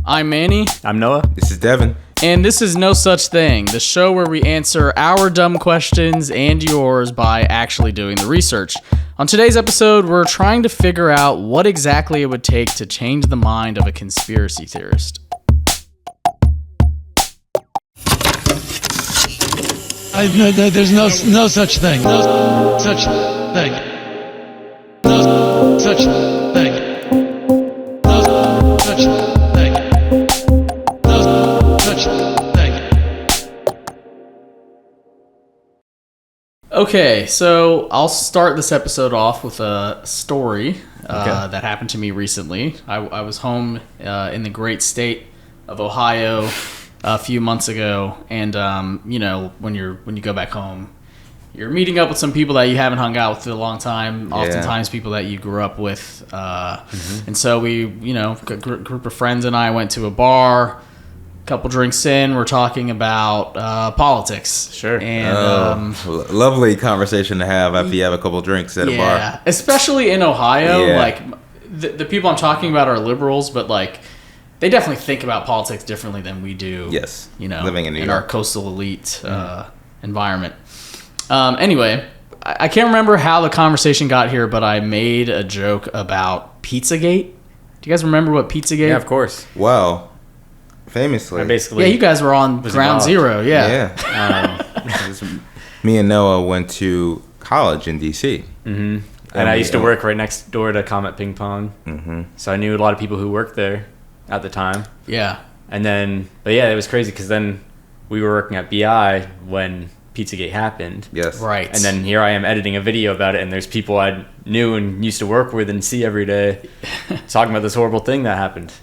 I'm Manny. I'm Noah. This is Devin. And this is No Such Thing, the show where we answer our dumb questions and yours by actually doing the research. On today's episode, we're trying to figure out what exactly it would take to change the mind of a conspiracy theorist. There's no such thing. No such thing. No such thing. No such thing. No such thing. Okay, so I'll start this episode off with a story that happened to me recently. I was home in the great state of Ohio a few months ago, and when you go back home, you're meeting up with some people that you haven't hung out with for a long time. Oftentimes, people that you grew up with, and so we, a group of friends and I went to a bar. A couple drinks in, we're talking about politics. Sure. And lovely conversation to have after you have a couple drinks at a bar. Yeah, especially in Ohio. Yeah. Like the people I'm talking about are liberals, but like, they definitely think about politics differently than we do. Yes. Living in New our York. coastal elite environment. Anyway, I can't remember how the conversation got here, but I made a joke about Pizzagate. Do you guys remember what Pizzagate? Yeah, of course. Well, famously. Basically, Yeah, you guys were on ground involved. zero. Yeah. Me and Noah went to college in D.C. Mm-hmm. And I used to work right next door to Comet Ping Pong. Mm-hmm. So I knew a lot of people who worked there at the time. Yeah. And then, but yeah, it was crazy because then we were working at BI when Pizzagate happened. Yes. Right. And then here I am editing a video about it, and there's people I knew and used to work with and see every day talking about this horrible thing that happened.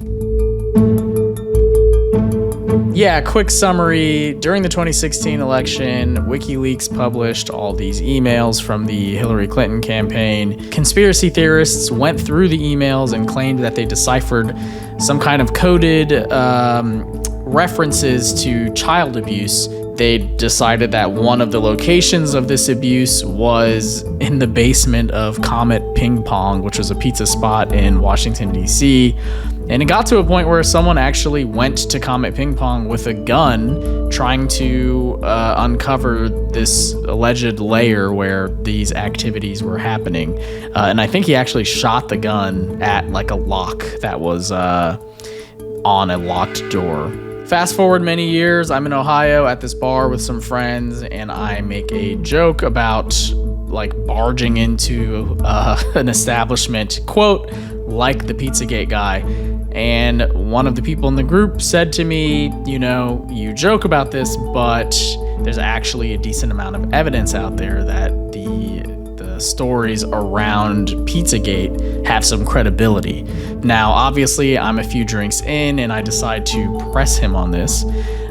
Yeah, quick summary. During the 2016 election, WikiLeaks published all these emails from the Hillary Clinton campaign. Conspiracy theorists went through the emails and claimed that they deciphered some kind of coded references to child abuse. They decided that one of the locations of this abuse was in the basement of Comet Ping Pong, which was a pizza spot in Washington, D.C., and it got to a point where someone actually went to Comet Ping Pong with a gun trying to uncover this alleged layer where these activities were happening. And I think he actually shot the gun at like a lock that was on a locked door. Fast forward many years, I'm in Ohio at this bar with some friends, and I make a joke about like barging into an establishment, quote, like the Pizzagate guy. And one of the people in the group said to me, you joke about this, but there's actually a decent amount of evidence out there that the stories around Pizzagate have some credibility. Now, obviously, I'm a few drinks in, and I decide to press him on this.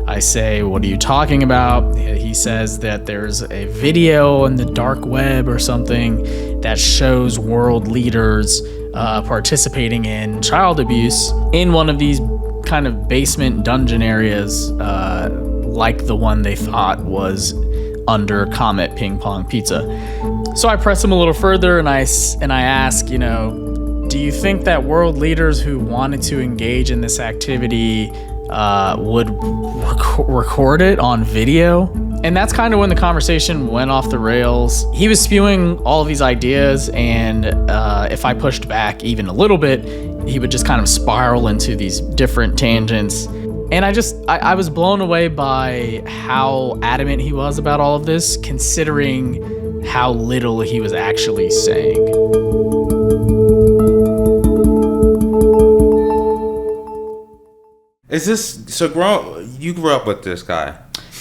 I say, what are you talking about? He says that there's a video in the dark web or something that shows world leaders participating in child abuse in one of these kind of basement dungeon areas, like the one they thought was under Comet Ping Pong Pizza. So I press him a little further and I ask, do you think that world leaders who wanted to engage in this activity would record it on video? And that's kind of when the conversation went off the rails. He was spewing all of these ideas, and if I pushed back even a little bit, he would just kind of spiral into these different tangents. And I was blown away by how adamant he was about all of this, considering how little he was actually saying. Is this you grew up with this guy?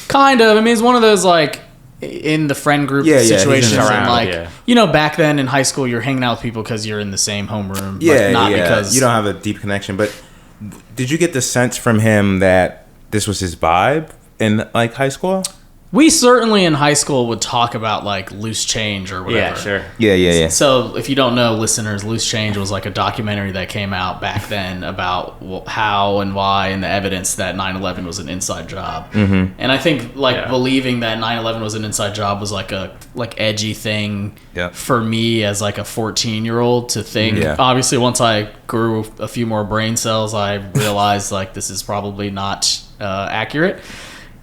Kind of. I mean, it's one of those like in the friend group situations. he's And around, like, back then in high school, you're hanging out with people because you're in the same homeroom. Not because you don't have a deep connection. But did you get the sense from him that this was his vibe in like high school? We certainly in high school would talk about like Loose Change or whatever. Yeah, sure. Yeah. So if you don't know, listeners, Loose Change was like a documentary that came out back then about how and why and the evidence that 9/11 was an inside job. Mm-hmm. And I think believing that 9/11 was an inside job was like a edgy thing for me as like a 14-year-old to think. Yeah. Obviously, once I grew a few more brain cells, I realized like this is probably not accurate.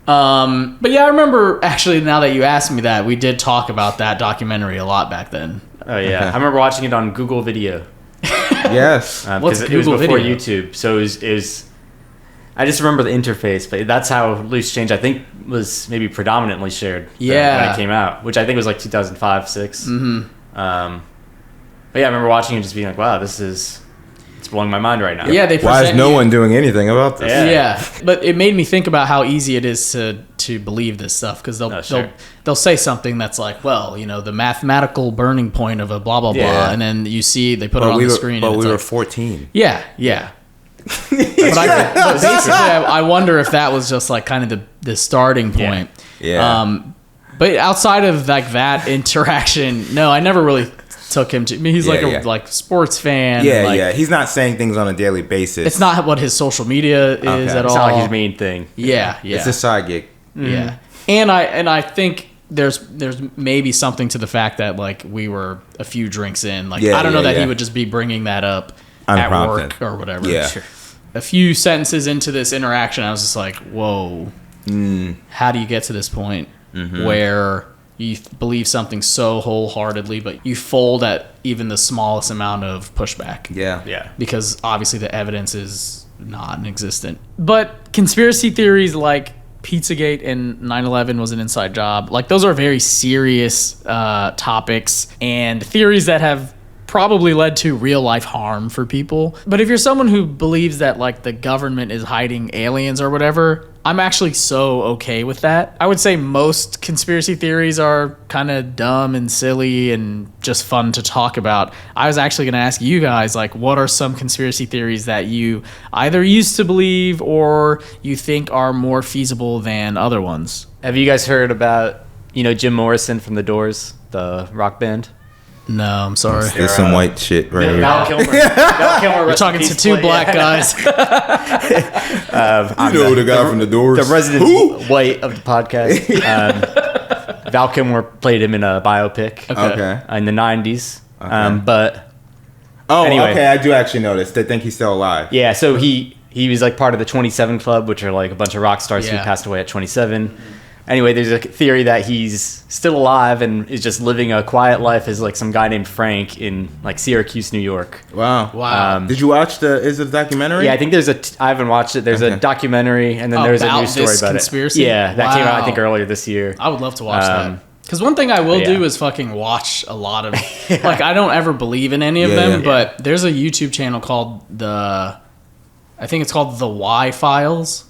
But yeah, I remember actually, now that you asked me that, we did talk about that documentary a lot back then. Oh yeah, I remember watching it on Google Video. Yes. What's it Google was before Video? YouTube, so it was. I just remember the interface, but that's how Loose Change I think was maybe predominantly shared. When it came out, which I think was like 2005, 6. Mm-hmm. But yeah, I remember watching it and just being like, wow, it's blowing my mind right now. Yeah, why is no one doing anything about this? Yeah, but it made me think about how easy it is to believe this stuff, because they'll say something that's like, well, you know, the mathematical burning point of a blah blah blah, and then you see they put it on the screen. But and we it's were like, 14. Yeah. but basically, I wonder if that was just like kind of the starting point. Yeah. But outside of like that interaction, no, I never really took him to. I mean, he's like sports fan. Yeah. He's not saying things on a daily basis. It's not what his social media is at all. It's not like his main thing. Yeah. It's a side gig. Yeah, and I think there's maybe something to the fact that like we were a few drinks in. Like I don't know that he would just be bringing that up at work or whatever. Yeah. Sure. A few sentences into this interaction, I was just like, whoa, how do you get to this point where you believe something so wholeheartedly, but you fold at even the smallest amount of pushback? Yeah. Because obviously the evidence is non-existent. But conspiracy theories like Pizzagate and 9/11 was an inside job, like those are very serious topics and theories that have probably led to real life harm for people. But if you're someone who believes that like the government is hiding aliens or whatever, I'm actually so okay with that. I would say most conspiracy theories are kind of dumb and silly and just fun to talk about. I was actually going to ask you guys, like, what are some conspiracy theories that you either used to believe or you think are more feasible than other ones? Have you guys heard about, Jim Morrison from The Doors, the rock band? No, I'm sorry. There's some white shit right here. Val Kilmer. You're talking to two black guys. You know the guy from The Doors. The resident white of the podcast. Val Kilmer played him in a biopic in the 90s. But anyway. Okay, I do actually know this. They think he's still alive. Yeah, so he was like part of the 27 Club, which are like a bunch of rock stars who passed away at 27. Anyway, there's a theory that he's still alive and is just living a quiet life as like some guy named Frank in like Syracuse, New York. Wow. Did you watch is it a documentary? Yeah, I think I haven't watched it. There's a documentary and then there's a news story about conspiracy? it. Yeah, that came out I think earlier this year. I would love to watch that. Because one thing I will do is fucking watch a lot of like I don't ever believe in any of them, but there's a YouTube channel called I think it's called The Y Files.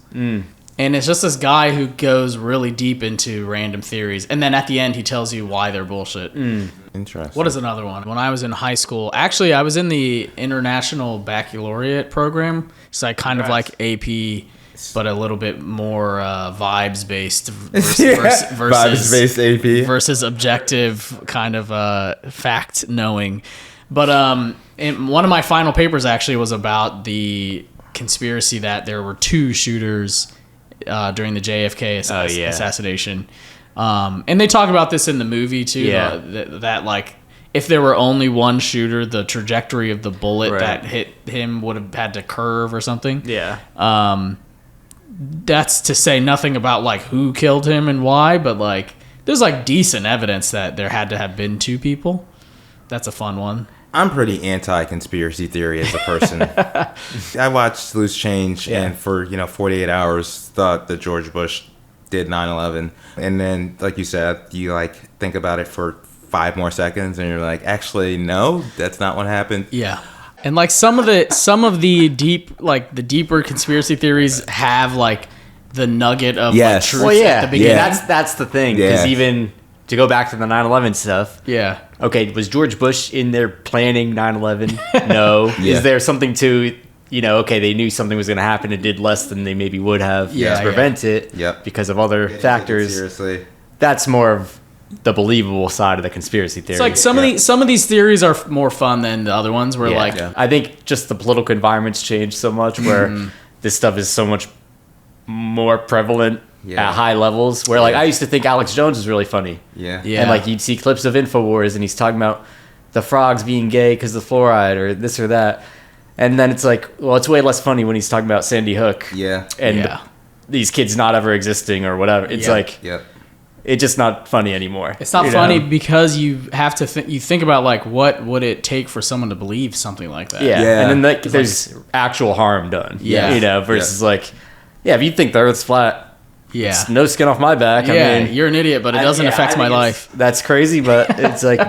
And it's just this guy who goes really deep into random theories. And then at the end, he tells you why they're bullshit. Interesting. What is another one? When I was in high school, actually, I was in the International Baccalaureate program. So I kind of like AP, but a little bit more vibes-based vibes-based AP. Versus objective kind of fact-knowing. But and one of my final papers actually was about the conspiracy that there were two shooters during the JFK assassination. And they talk about this in the movie too, that like if there were only one shooter, the trajectory of the bullet that hit him would have had to curve or something. That's to say nothing about like who killed him and why, but like there's like decent evidence that there had to have been two people. That's a fun one. I'm pretty anti-conspiracy theory as a person. I watched Loose Change and for 48 hours thought that George Bush did 9/11, and then like you said, you like think about it for 5 more seconds, and you're like, actually, no, that's not what happened. Yeah, and like some of the deeper conspiracy theories have like the nugget of like, truth at the beginning. That's the thing, because even to go back to the 9/11 stuff. Yeah. Okay, was George Bush in there planning 9/11? No. Is there something to, okay, they knew something was going to happen and did less than they maybe would have to prevent it because of other factors. Seriously. that's more of the believable side of the conspiracy theory. It's like some of these theories are more fun than the other ones. Where I think just the political environment's changed so much where this stuff is so much more prevalent at high levels. Where like I used to think Alex Jones was really funny. And like you'd see clips of InfoWars and he's talking about the frogs being gay because of the fluoride or this or that. And then it's like, well, it's way less funny when he's talking about Sandy Hook. And these kids not ever existing or whatever. It's like, it's just not funny anymore. It's not funny because you have to you think about like what would it take for someone to believe something like that. And then like, there's actual harm done. Versus like, if you think the Earth's flat, it's no skin off my back. I mean, you're an idiot, but it doesn't affect my life. That's crazy, but it's like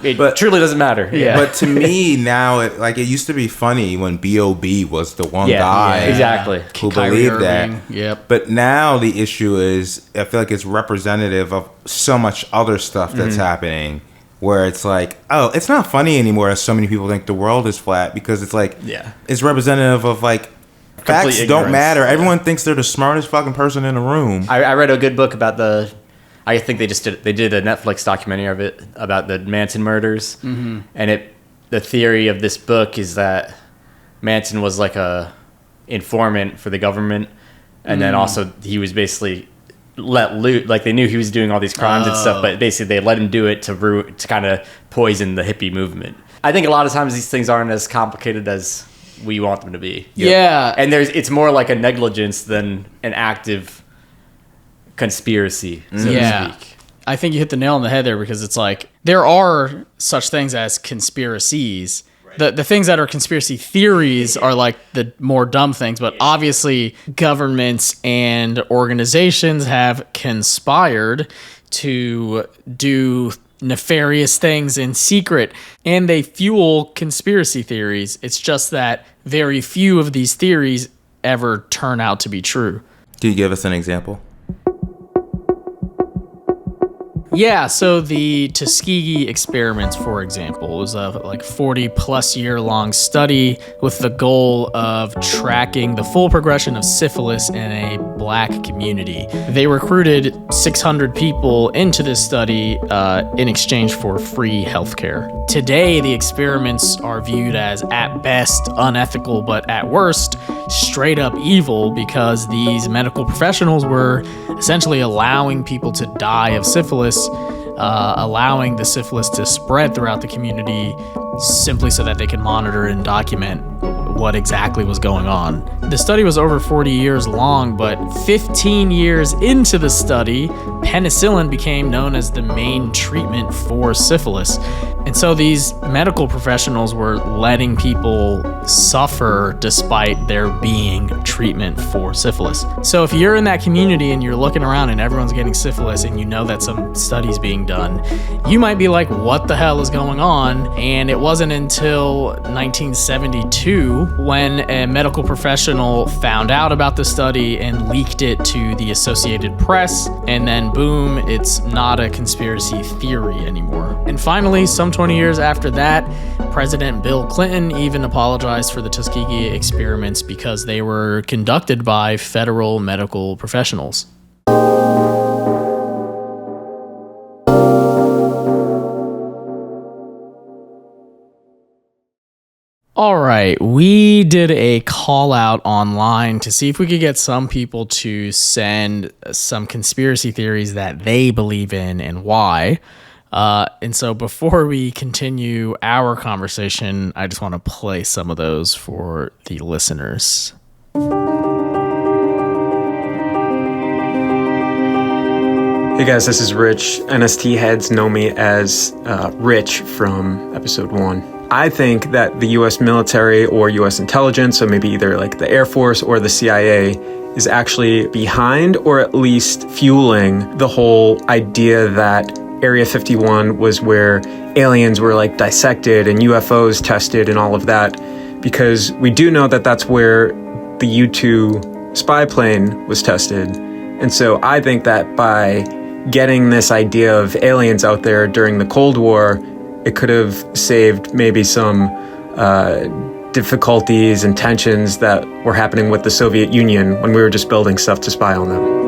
it truly doesn't matter. But to me now, it used to be funny when B.O.B. was the one guy exactly who believed that. But now the issue is, I feel like it's representative of so much other stuff that's happening. Where it's like, oh, it's not funny anymore as so many people think the world is flat, because it's like, it's representative of like, facts don't matter. Everyone thinks they're the smartest fucking person in the room. I read a good book about I think they did a Netflix documentary of it about the Manson murders. And the theory of this book is that Manson was like a informant for the government. And then also he was basically let loose. Like they knew he was doing all these crimes and stuff, but basically they let him do it to kind of poison the hippie movement. I think a lot of times these things aren't as complicated as we want them to be. And it's more like a negligence than an active conspiracy, so to speak. I think you hit the nail on the head there, because it's like there are such things as conspiracies. The things that are conspiracy theories are like the more dumb things, but obviously governments and organizations have conspired to do nefarious things in secret, and they fuel conspiracy theories. It's just that very few of these theories ever turn out to be true. Can you give us an example? Yeah, so the Tuskegee experiments, for example, was a like 40-plus year long study with the goal of tracking the full progression of syphilis in a black community. They recruited 600 people into this study in exchange for free healthcare. Today, the experiments are viewed as, at best, unethical, but at worst, straight up evil, because these medical professionals were essentially allowing people to die of syphilis, allowing the syphilis to spread throughout the community simply so that they can monitor and document what exactly was going on. The study was over 40 years long, but 15 years into the study, penicillin became known as the main treatment for syphilis. And so these medical professionals were letting people suffer despite there being treatment for syphilis. So if you're in that community and you're looking around and everyone's getting syphilis and you know that some study's being done, you might be like, what the hell is going on? And it wasn't until 1972 when a medical professional found out about the study and leaked it to the Associated Press, and then boom, it's not a conspiracy theory anymore. And finally, some 20 years after that, President Bill Clinton even apologized for the Tuskegee experiments because they were conducted by federal medical professionals. All right, we did a call out online to see if we could get some people to send some conspiracy theories that they believe in and why. And so before we continue our conversation, I just want to play some of those for the listeners. Hey guys, this is Rich. NST heads know me as Rich from episode 1. I think that the U.S. military or U.S. intelligence, so maybe either like the Air Force or the CIA, is actually behind or at least fueling the whole idea that Area 51 was where aliens were like dissected and UFOs tested and all of that, because we do know that that's where the U-2 spy plane was tested. And so I think that by getting this idea of aliens out there during the Cold War, it could have saved maybe some difficulties and tensions that were happening with the Soviet Union when we were just building stuff to spy on them.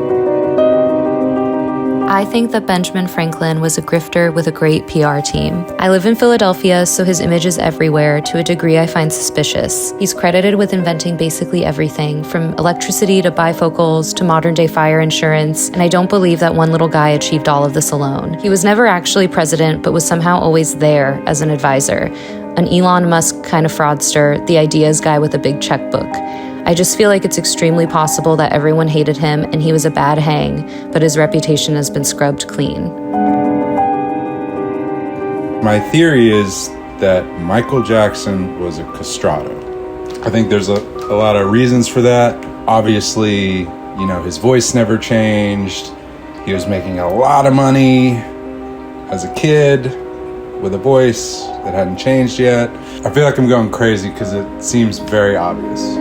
I think that Benjamin Franklin was a grifter with a great PR team. I live in Philadelphia, so his image is everywhere to a degree I find suspicious. He's credited with inventing basically everything, from electricity to bifocals to modern-day fire insurance, and I don't believe that one little guy achieved all of this alone. He was never actually president, but was somehow always there as an advisor. An Elon Musk kind of fraudster, the ideas guy with a big checkbook. I just feel like it's extremely possible that everyone hated him and he was a bad hang, but his reputation has been scrubbed clean. My theory is that Michael Jackson was a castrato. I think there's a lot of reasons for that. Obviously, his voice never changed. He was making a lot of money as a kid with a voice that hadn't changed yet. I feel like I'm going crazy because it seems very obvious.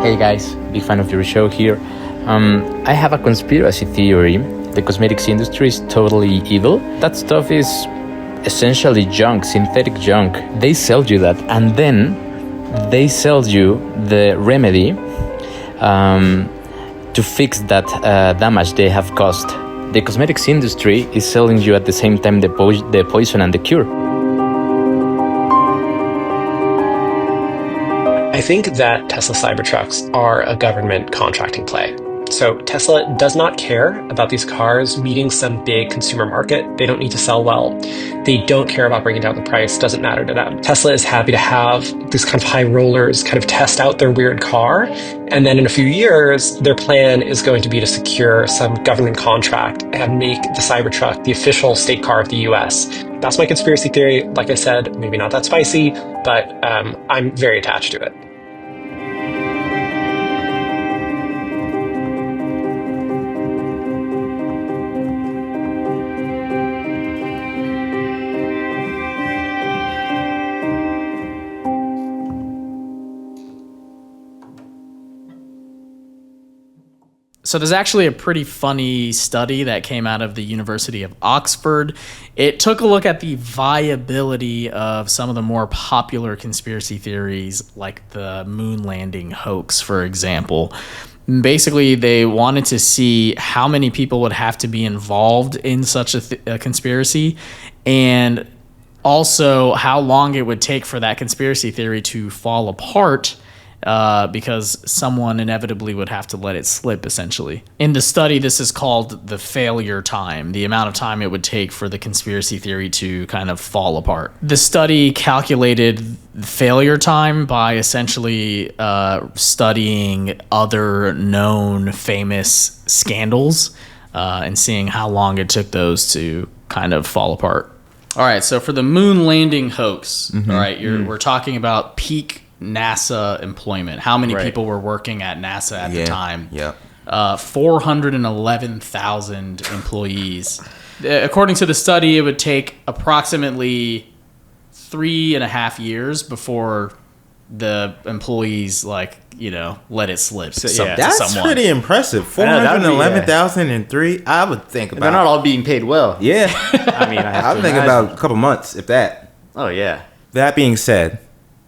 Hey guys, big fan of your show here. I have a conspiracy theory. The cosmetics industry is totally evil. That stuff is essentially junk, synthetic junk. They sell you that, and then they sell you the remedy to fix that damage they have caused. The cosmetics industry is selling you at the same time the poison and the cure. I think that Tesla Cybertrucks are a government contracting play. So Tesla does not care about these cars meeting some big consumer market. They don't need to sell well. They don't care about bringing down the price. Doesn't matter to them. Tesla is happy to have these kind of high rollers kind of test out their weird car. And then in a few years, their plan is going to be to secure some government contract and make the Cybertruck the official state car of the US. That's my conspiracy theory. Like I said, maybe not that spicy, but I'm very attached to it. So there's actually a pretty funny study that came out of the University of Oxford. It took a look at the viability of some of the more popular conspiracy theories, like the moon landing hoax, for example. Basically, they wanted to see how many people would have to be involved in such a conspiracy, and also how long it would take for that conspiracy theory to fall apart, because someone inevitably would have to let it slip, essentially. In the study, this is called the failure time, the amount of time it would take for the conspiracy theory to kind of fall apart. The study calculated failure time by essentially studying other known famous scandals and seeing how long it took those to kind of fall apart. All right, so for the moon landing hoax, all right, we're talking about peak NASA employment. How many people were working at NASA at the time? 411,000 employees. According to the study, it would take approximately 3.5 years before the employees let it slip. That's pretty impressive. 411,003. I would think about. They're not all being paid well. Yeah, I would think about a couple months, if that. Oh yeah. That being said,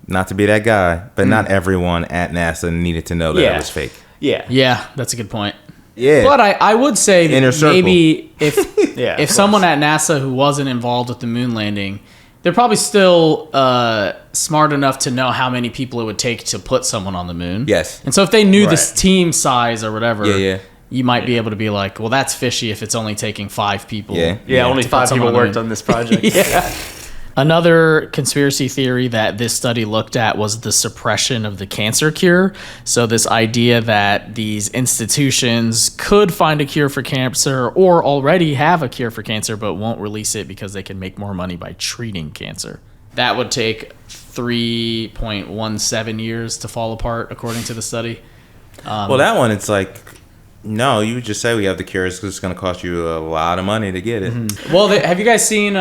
not to be that guy, but not everyone at NASA needed to know that it was fake. Yeah, that's a good point. Yeah, but I would say that maybe if if someone at NASA who wasn't involved with the moon landing, they're probably still smart enough to know how many people it would take to put someone on the moon. Yes. And so if they knew this team size or whatever, you might be able to be like, well, that's fishy if it's only taking 5 people. Only 5 people worked on this project. Another conspiracy theory that this study looked at was the suppression of the cancer cure. So this idea that these institutions could find a cure for cancer or already have a cure for cancer but won't release it because they can make more money by treating cancer. That would take 3.17 years to fall apart, according to the study. Well, that one, it's like, no, you would just say we have the cure because it's going to cost you a lot of money to get it. Mm-hmm. Well, have you guys seen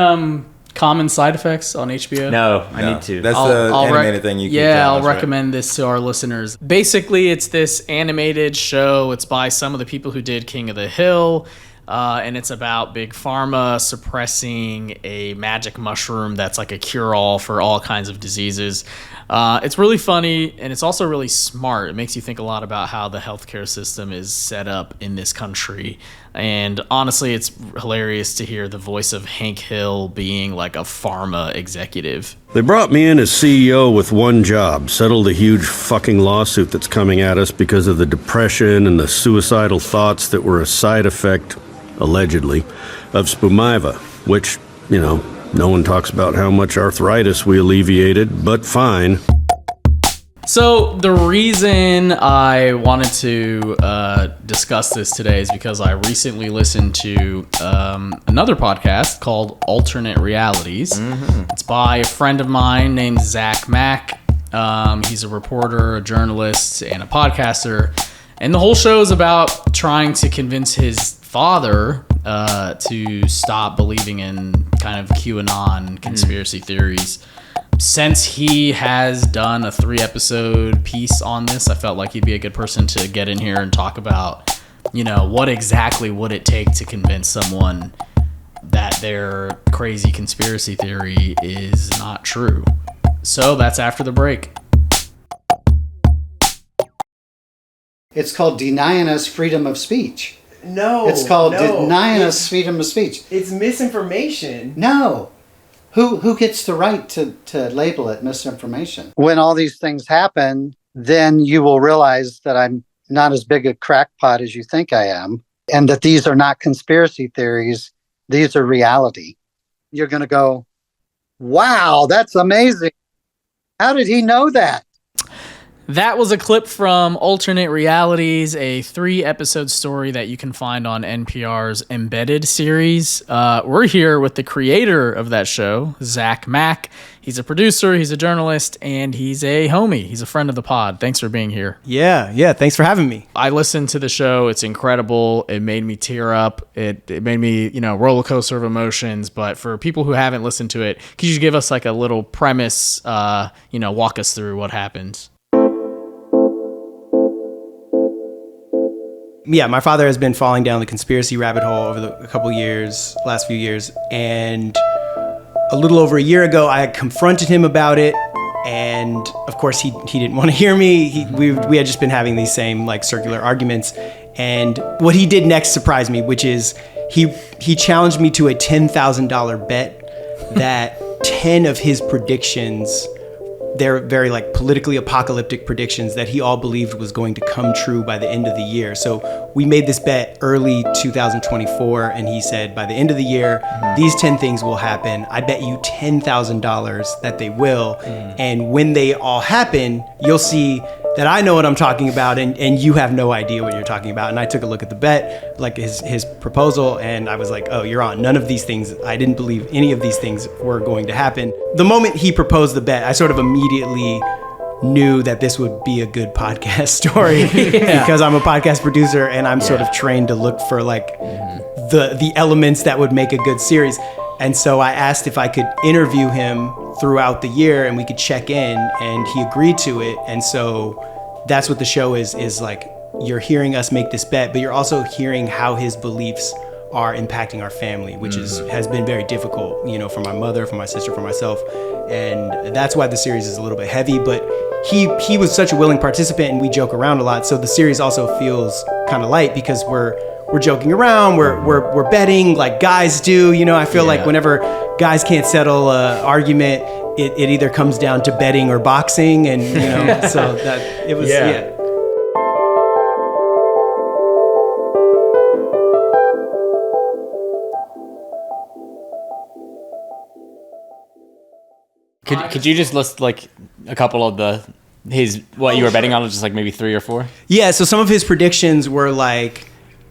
Common Side Effects on HBO? No, I need to. That's the animated thing you can I'll recommend this to our listeners. Basically, it's this animated show. It's by some of the people who did King of the Hill. And it's about Big Pharma suppressing a magic mushroom that's like a cure-all for all kinds of diseases. It's really funny, and it's also really smart. It makes you think a lot about how the healthcare system is set up in this country. And honestly, it's hilarious to hear the voice of Hank Hill being like a pharma executive. They brought me in as CEO with one job, settle the huge fucking lawsuit that's coming at us because of the depression and the suicidal thoughts that were a side effect, allegedly, of Spumiva, which, you know, no one talks about how much arthritis we alleviated, but fine. So the reason I wanted to discuss this today is because I recently listened to another podcast called Alternate Realities. It's by a friend of mine named Zach Mack. He's a reporter, a journalist, and a podcaster. And the whole show is about trying to convince his father to stop believing in kind of QAnon conspiracy theories. Since he has done a 3-episode piece on this, I felt like he'd be a good person to get in here and talk about, you know, what exactly would it take to convince someone that their crazy conspiracy theory is not true. So that's after the break. It's called denying us freedom of speech. No. It's called denying us freedom of speech. It's misinformation. No. Who gets the right to label it misinformation? When all these things happen, then you will realize that I'm not as big a crackpot as you think I am, and that these are not conspiracy theories. These are reality. You're going to go, wow, that's amazing. How did he know that? That was a clip from Alternate Realities, a 3-episode story that you can find on NPR's Embedded series. We're here with the creator of that show, Zach Mack. He's a producer, he's a journalist, and he's a homie. He's a friend of the pod. Thanks for being here. Yeah. Thanks for having me. I listened to the show. It's incredible. It made me tear up. It made me, roller coaster of emotions. But for people who haven't listened to it, could you give us like a little premise, walk us through what happened? Yeah, my father has been falling down the conspiracy rabbit hole over the last few years, and a little over a year ago, I had confronted him about it, and of course, he didn't want to hear me. We had just been having these same like circular arguments, and what he did next surprised me, which is he challenged me to a $10,000 bet that 10 of his predictions, they're very like politically apocalyptic predictions that he all believed was going to come true by the end of the year. So we made this bet early 2024, and he said by the end of the year, these 10 things will happen. I bet you $10,000 that they will. And when they all happen, you'll see that I know what I'm talking about, and you have no idea what you're talking about. And I took a look at the bet, like his proposal, and I was like, oh, you're on. None of these things, I didn't believe any of these things were going to happen. The moment he proposed the bet, I sort of immediately knew that this would be a good podcast story because I'm a podcast producer, and I'm sort of trained to look for like the elements that would make a good series. And so I asked if I could interview him throughout the year and we could check in, and he agreed to it. And so that's what the show is like. You're hearing us make this bet, but you're also hearing how his beliefs are impacting our family, which has been very difficult, for my mother, for my sister, for myself. And that's why the series is a little bit heavy, but he was such a willing participant, and we joke around a lot. So the series also feels kind of light because we're joking around, we're betting like guys do. I feel like whenever guys can't settle an argument, it either comes down to betting or boxing, and so that it was Could you just list like a couple of what you were betting on, just like maybe 3 or 4? Yeah, so some of his predictions were like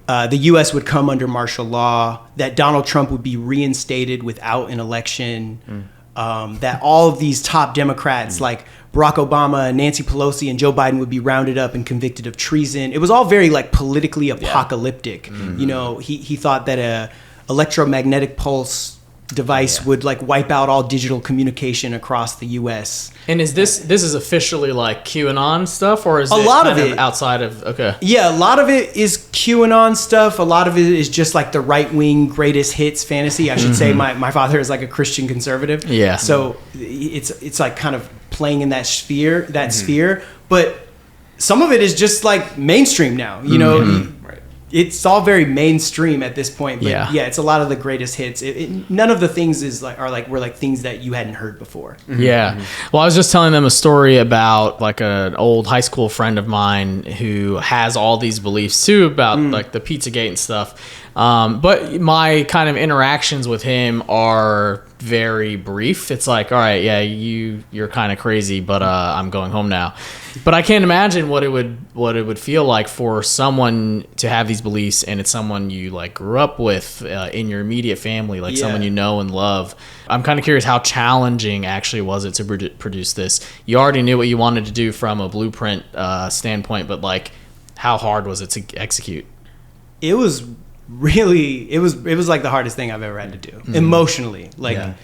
the U.S. would come under martial law, that Donald Trump would be reinstated without an election, that all of these top Democrats like Barack Obama, Nancy Pelosi, and Joe Biden would be rounded up and convicted of treason. It was all very like politically apocalyptic. He thought that a electromagnetic pulse device would like wipe out all digital communication across the U.S. And is this is officially like QAnon stuff, or is a it lot kind of it outside of Yeah, a lot of it is QAnon stuff. A lot of it is just like the right wing greatest hits fantasy. I should say my father is like a Christian conservative. Yeah. So it's like kind of playing in that sphere. But some of it is just like mainstream now, you know. Right. It's all very mainstream at this point, but Yeah. it's a lot of the greatest hits. None of the things were things that you hadn't heard before. Yeah. Well, I was just telling them a story about like an old high school friend of mine who has all these beliefs too about like the Pizzagate and stuff. But my kind of interactions with him are very brief. It's like, all right, yeah, you're kind of crazy, but I'm going home now. But I can't imagine what it would feel like for someone to have these beliefs, and it's someone you like grew up with in your immediate family, like someone you know and love. I'm kind of curious, how challenging actually was it to produce this? You already knew what you wanted to do from a blueprint standpoint, but like, how hard was it to execute? It was really, it was like the hardest thing I've ever had to do emotionally. Like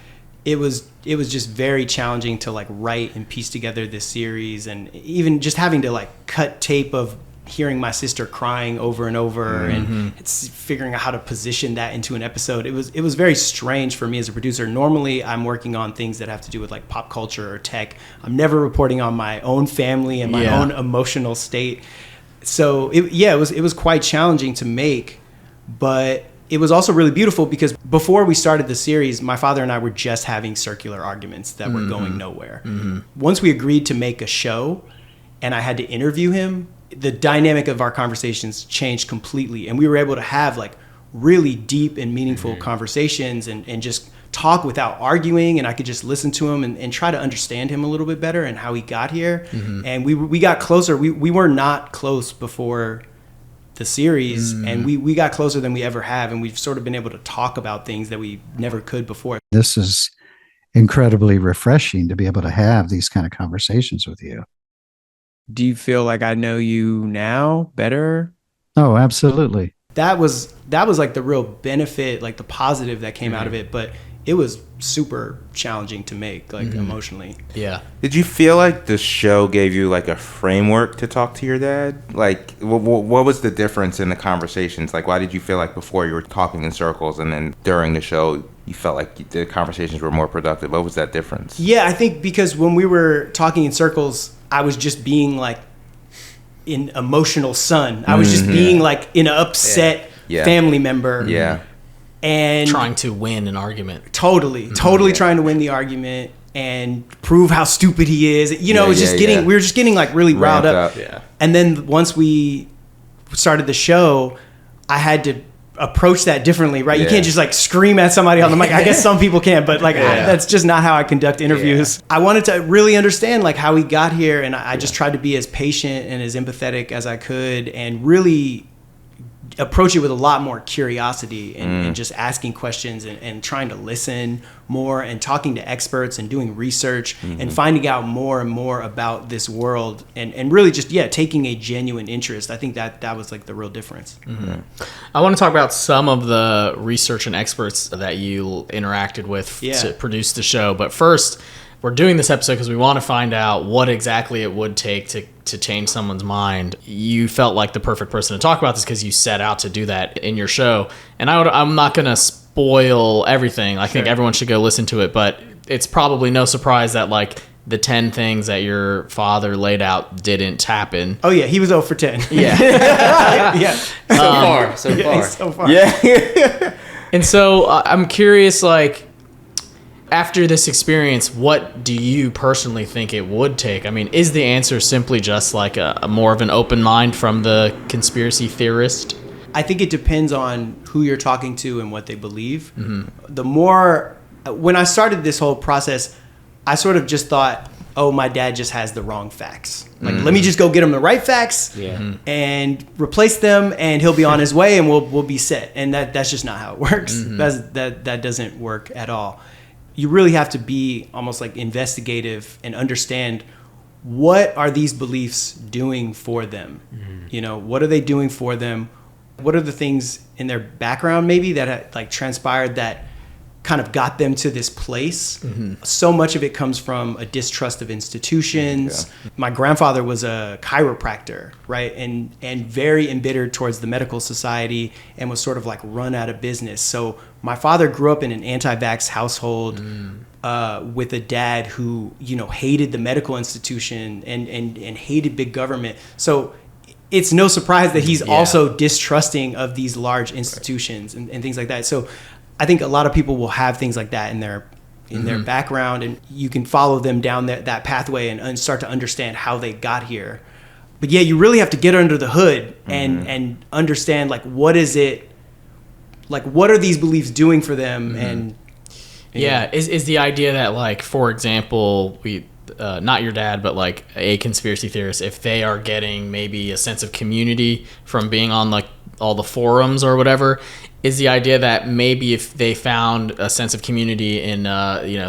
it was just very challenging to like write and piece together this series, and even just having to like cut tape of hearing my sister crying over and over and it's figuring out how to position that into an episode. It was very strange for me as a producer. Normally I'm working on things that have to do with like pop culture or tech. I'm never reporting on my own family and my own emotional state. So it was quite challenging to make, but it was also really beautiful because before we started the series, my father and I were just having circular arguments that were going nowhere. Once we agreed to make a show and I had to interview him, the dynamic of our conversations changed completely. And we were able to have like really deep and meaningful conversations and just talk without arguing. And I could just listen to him and try to understand him a little bit better and how he got here. And we got closer. We were not close before the series, and we got closer than we ever have, and we've sort of been able to talk about things that we never could before. This is incredibly refreshing to be able to have these kind of conversations with you. Do you feel like I know you now better? Oh, absolutely. That was like the real benefit, like the positive that came out of it, but it was super challenging to make, like emotionally. Yeah. Did you feel like the show gave you like a framework to talk to your dad? Like, what was the difference in the conversations? Like, why did you feel like before you were talking in circles and then during the show you felt like the conversations were more productive? What was that difference? Yeah, I think because when we were talking in circles, I was just being like an emotional son. I was just being like an upset family member. Yeah. And trying to win an argument. Totally trying to win the argument and prove how stupid he is. You know, we were just getting like really riled up. Yeah. And then once we started the show, I had to approach that differently, right? You can't just like scream at somebody on the mic. I guess some people can, but like that's just not how I conduct interviews. I wanted to really understand like how he got here, and I just tried to be as patient and as empathetic as I could and really approach it with a lot more curiosity and just asking questions and trying to listen more and talking to experts and doing research and finding out more and more about this world and really just taking a genuine interest. I think that was like the real difference. I want to talk about some of the research and experts that you interacted with to produce the show, but first we're doing this episode because we want to find out what exactly it would take to change someone's mind. You felt like the perfect person to talk about this because you set out to do that in your show. And I'm not going to spoil everything. I think everyone should go listen to it, but it's probably no surprise that like the 10 things that your father laid out didn't happen. Oh yeah, he was 0 for 10. Yeah. So far. Yeah. And so I'm curious, like, after this experience, what do you personally think it would take? I mean, is the answer simply just like a more of an open mind from the conspiracy theorist? I think it depends on who you're talking to and what they believe. The more, when I started this whole process, I sort of just thought, oh, my dad just has the wrong facts. Like, let me just go get him the right facts and replace them, and he'll be on his way, and we'll be set. And that's just not how it works. That doesn't work at all. You really have to be almost like investigative and understand, what are these beliefs doing for them? You know, what are they doing for them? What are the things in their background maybe that had like transpired that kind of got them to this place? So much of it comes from a distrust of institutions. My grandfather was a chiropractor, right? And very embittered towards the medical society and was sort of like run out of business. So my father grew up in an anti-vax household. with a dad who, you know, hated the medical institution and hated big government. So it's no surprise that he's also distrusting of these large institutions and things like that. So I think a lot of people will have things like that in their background, and you can follow them down that pathway and start to understand how they got here. But yeah, you really have to get under the hood and understand, like, what is it, like, what are these beliefs doing for them? And is the idea that, like, for example, not your dad, but like a conspiracy theorist, if they are getting maybe a sense of community from being on like all the forums or whatever, is the idea that maybe if they found a sense of community in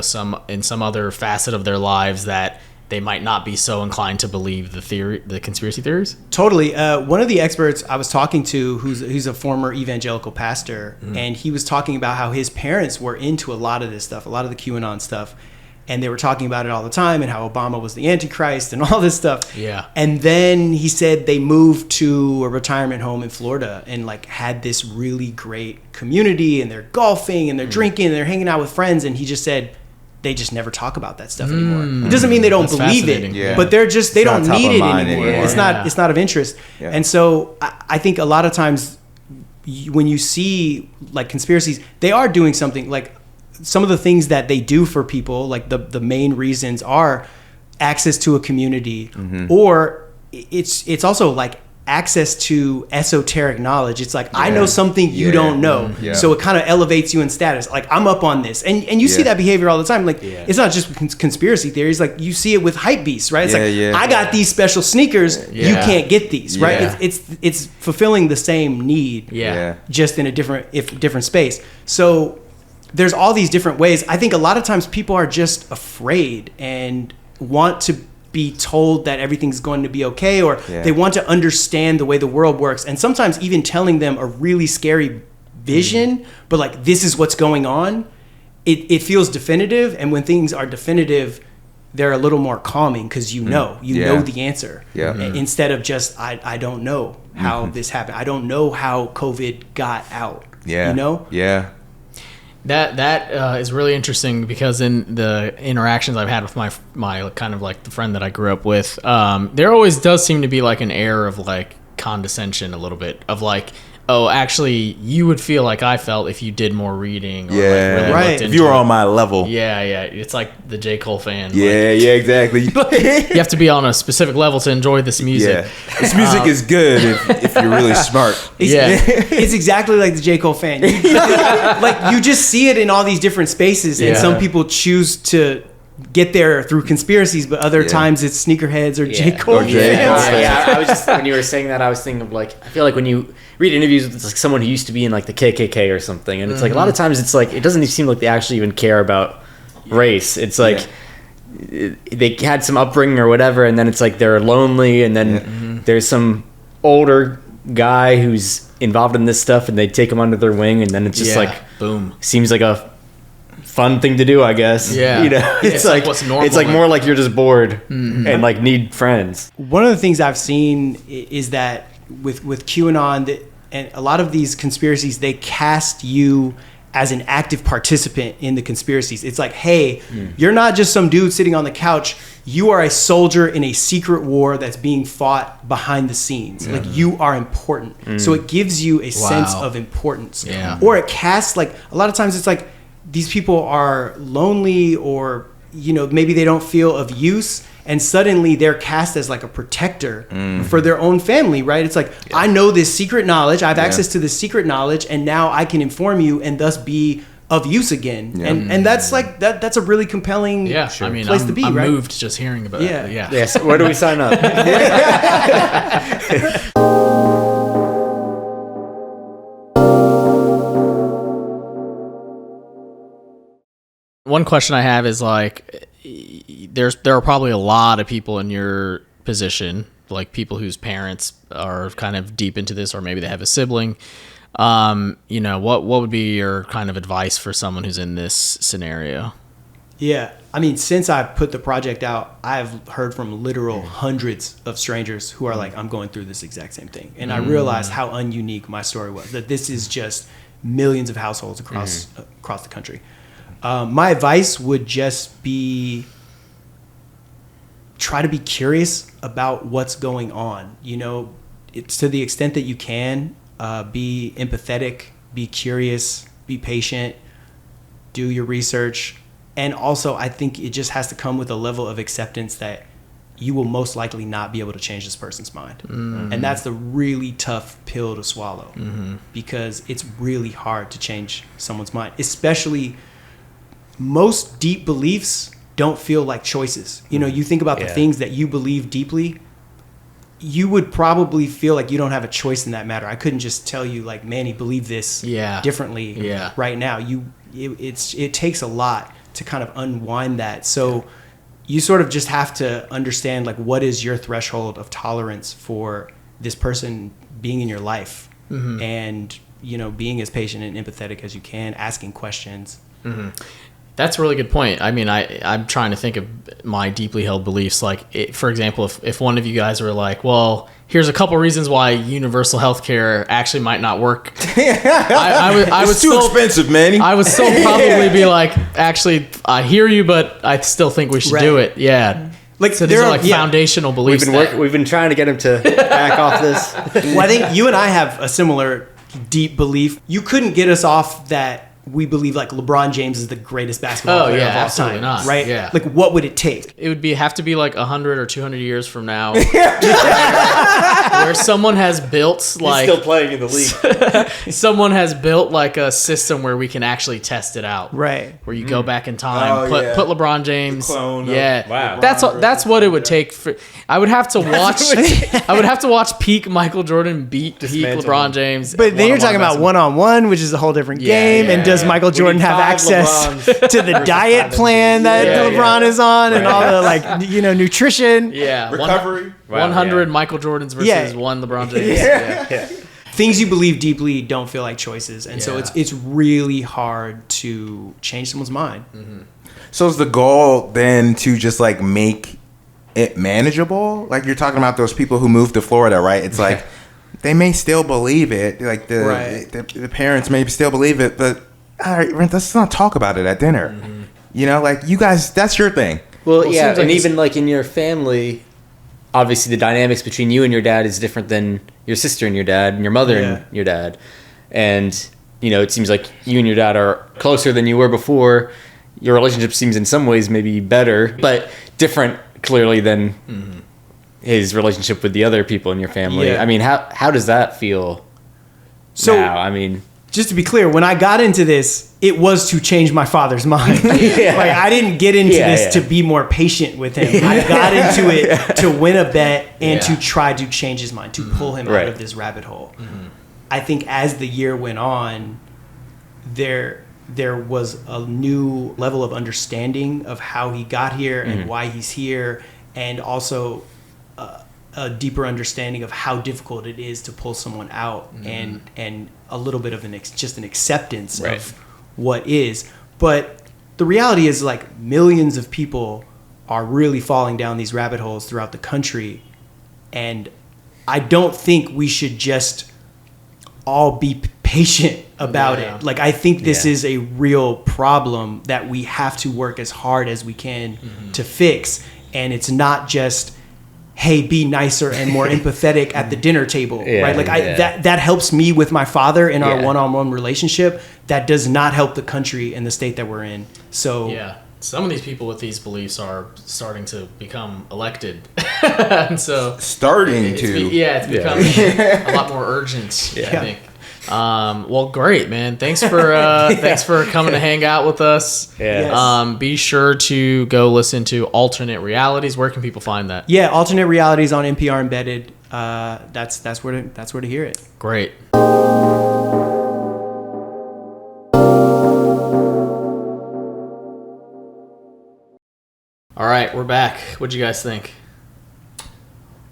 some other facet of their lives, that they might not be so inclined to believe the conspiracy theories? Totally. One of the experts I was talking to, who's a former evangelical pastor, and he was talking about how his parents were into a lot of this stuff, a lot of the QAnon stuff, and they were talking about it all the time, and how Obama was the Antichrist and all this stuff. Yeah. And then he said they moved to a retirement home in Florida and like had this really great community, and they're golfing and they're drinking and they're hanging out with friends, and he just said they just never talk about that stuff anymore. It doesn't mean they don't believe it, but they don't need it anymore. It's not of interest. Yeah. And so I think a lot of times when you see like conspiracies, they are doing something. Like some of the things that they do for people, like the main reasons are access to a community, or it's also like access to esoteric knowledge. It's like, I know something you don't know. So it kind of elevates you in status. Like, I'm up on this. And you see that behavior all the time. Like, it's not just conspiracy theories. Like, you see it with hype beasts, right? It's I got these special sneakers. You can't get these, right? It's fulfilling the same need, just in a different space. So there's all these different ways. I think a lot of times people are just afraid and want to be told that everything's going to be okay, or they want to understand the way the world works, and sometimes even telling them a really scary vision, but like, this is what's going on, it feels definitive. And when things are definitive, they're a little more calming, because you know the answer, instead of just I don't know how this happened, I don't know how COVID got out. That is really interesting, because in the interactions I've had with my kind of like the friend that I grew up with, there always does seem to be like an air of like condescension, a little bit of like, oh, actually, you would feel like I felt if you did more reading. Or like really looked into if you were on my level. Yeah. It's like the J. Cole fan. Exactly. You have to be on a specific level to enjoy this music. Yeah. This music is good if you're really smart. It's exactly like the J. Cole fan. Like, you just see it in all these different spaces, and some people choose to get there through conspiracies, but other times it's sneakerheads or J. Cole fans. I was just, when you were saying that, I was thinking of like, I feel like when you read interviews with like someone who used to be in like the KKK or something, and it's like a lot of times it's like, it doesn't even seem like they actually even care about race. It's like they had some upbringing or whatever, and then it's like they're lonely, and then there's some older guy who's involved in this stuff, and they take him under their wing, and then it's just like, boom, seems like a fun thing to do, I guess. It's like what's normal. It's like more like you're just bored and like need friends. One of the things I've seen is that with QAnon, and a lot of these conspiracies, they cast you as an active participant in the conspiracies. It's like, hey, you're not just some dude sitting on the couch. You are a soldier in a secret war that's being fought behind the scenes. Like, you are important. So it gives you a sense of importance. Or it casts, like, a lot of times it's like, these people are lonely, or, you know, maybe they don't feel of use, and suddenly they're cast as like a protector for their own family, right? It's like, I know this secret knowledge, I have access to this secret knowledge, and now I can inform you and thus be of use again. And that's like, that's a really compelling place to be, I'm right? moved just hearing about it. Yes. Where do we sign up? One question I have is like, there are probably a lot of people in your position, like people whose parents are kind of deep into this, or maybe they have a sibling. You know, what would be your kind of advice for someone who's in this scenario? Yeah, I mean, since I put the project out, I've heard from literal hundreds of strangers who are like, I'm going through this exact same thing. And I realized how ununique my story was, that this is just millions of households across the country. My advice would just be try to be curious about what's going on. You know, it's to the extent that you can, be empathetic, be curious, be patient, do your research. And also, I think it just has to come with a level of acceptance that you will most likely not be able to change this person's mind. Mm-hmm. And that's the really tough pill to swallow, because it's really hard to change someone's mind, especially most deep beliefs don't feel like choices. You know, you think about the things that you believe deeply, you would probably feel like you don't have a choice in that matter. I couldn't just tell you like, Manny, believe this differently right now. It takes a lot to kind of unwind that. So you sort of just have to understand like, what is your threshold of tolerance for this person being in your life, and, you know, being as patient and empathetic as you can, asking questions. That's a really good point. I mean, I'm trying to think of my deeply held beliefs. Like, for example, if one of you guys were like, well, here's a couple reasons why universal health care actually might not work. I It's too expensive, man. I would still probably be like, actually, I hear you, but I still think we should do it. Yeah. Like, so these are like foundational beliefs. We've been trying to get him to back off this. Well, I think you and I have a similar deep belief. You couldn't get us off that we believe like LeBron James is the greatest basketball player of all time, not. Right? Yeah. Like, what would it take? It would have to be like 100 or 200 years from now, where someone has built like still playing in the league. Someone has built like a system where we can actually test it out. Right. Where you go back in time, put LeBron James. Clone wow. That's what it would take. I would have to watch. I would have to watch peak Michael Jordan beat peak LeBron James. But then you're talking about one-on-one, which is a whole different game. And does Michael Jordan have access to the diet plan that LeBron is on, and all the like, you know, nutrition? Yeah. Recovery. 100 Michael Jordans versus one LeBron James. Things you believe deeply don't feel like choices, and so it's really hard to change someone's mind. So is the goal then to just like make it manageable? Like, you're talking about those people who moved to Florida, right? It's like they may still believe it, like the parents may still believe it, but all right, let's not talk about it at dinner. You know, like, you guys, that's your thing. Well, and even like in your family, obviously the dynamics between you and your dad is different than your sister and your dad, and your mother and your dad. And, you know, it seems like you and your dad are closer than you were before. Your relationship seems in some ways maybe better, but different clearly than his relationship with the other people in your family. I mean, how does that feel now? I mean, just to be clear, when I got into this, it was to change my father's mind. Like, I didn't get into this to be more patient with him. I got into it to win a bet and to try to change his mind, to pull him out of this rabbit hole. I think as the year went on, there was a new level of understanding of how he got here and why he's here, and also a deeper understanding of how difficult it is to pull someone out, and a little bit of an acceptance of what is. But the reality is, like, millions of people are really falling down these rabbit holes throughout the country, and I don't think we should just all be patient about it. Like, I think this is a real problem that we have to work as hard as we can to fix, and it's not just, hey, be nicer and more empathetic at the dinner table, right? Like, that helps me with my father in our one-on-one relationship. That does not help the country and the state that we're in. So some of these people with these beliefs are starting to become elected, and so it's becoming a lot more urgent. I think. Well, great, man. Thanks for coming to hang out with us. Be sure to go listen to Alternate Realities. Where can people find that? Alternate Realities on NPR Embedded. That's where to hear it. Great. All right, we're back. What'd you guys think?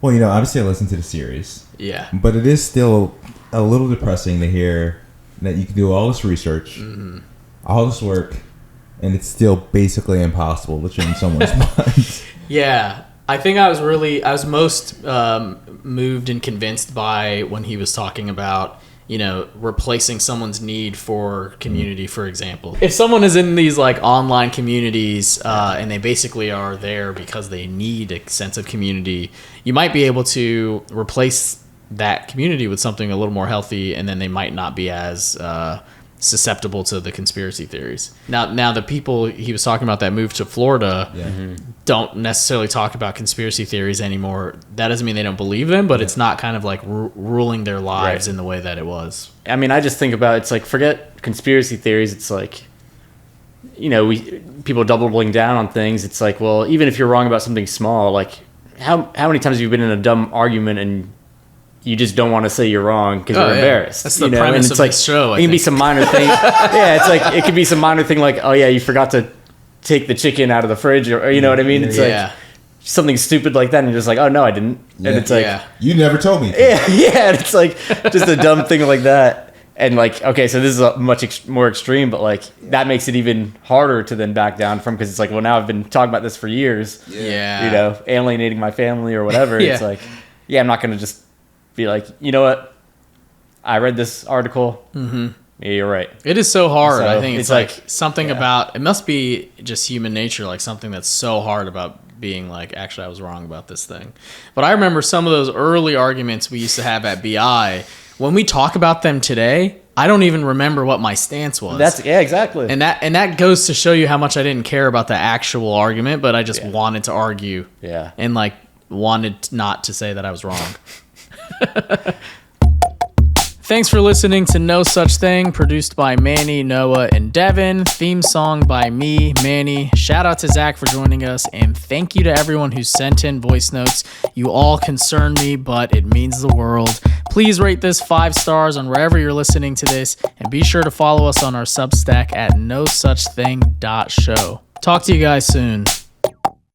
Well, you know, obviously I listened to the series. Yeah. But it is still a little depressing to hear that you can do all this research, all this work, and it's still basically impossible to change someone's mind. Yeah. I think I was most moved and convinced by when he was talking about replacing someone's need for community, for example. If someone is in these like online communities and they basically are there because they need a sense of community, you might be able to replace that community with something a little more healthy, and then they might not be as susceptible to the conspiracy theories. Now the people he was talking about that moved to Florida don't necessarily talk about conspiracy theories anymore. That doesn't mean they don't believe them, but it's not kind of like ruling their lives in the way that it was. I mean, I just think about it's like, forget conspiracy theories. It's like, people doubling down on things. It's like, well, even if you're wrong about something small, like how many times have you been in a dumb argument and you just don't want to say you're wrong because you're embarrassed? That's the premise of the show. It can be some minor thing. Yeah, it's like it could be some minor thing like, oh yeah, you forgot to take the chicken out of the fridge, or you know what I mean? It's like something stupid like that, and you're just like, oh no, I didn't. And it's like, you never told me. Yeah, and it's like just a dumb thing like that. And like, okay, so this is a much more extreme, but like that makes it even harder to then back down from, because it's like, well, now I've been talking about this for years. Alienating my family or whatever. It's like, I'm not gonna just be like, you know what? I read this article. Mm-hmm. Yeah, you're right. It is so hard. So I think it's like something about, it must be just human nature, like something that's so hard about being like, actually, I was wrong about this thing. But I remember some of those early arguments we used to have at BI. When we talk about them today, I don't even remember what my stance was. Exactly. And that goes to show you how much I didn't care about the actual argument, but I just wanted to argue. Yeah. And like wanted not to say that I was wrong. Thanks for listening to No Such Thing, produced by Manny, Noah, and Devin. Theme song by me, Manny. Shout out to Zach for joining us, and thank you to everyone who sent in voice notes. You all concern me, but it means the world. Please rate this 5 stars on wherever you're listening to this, and be sure to follow us on our Substack at nosuchthing.show. Talk to you guys soon.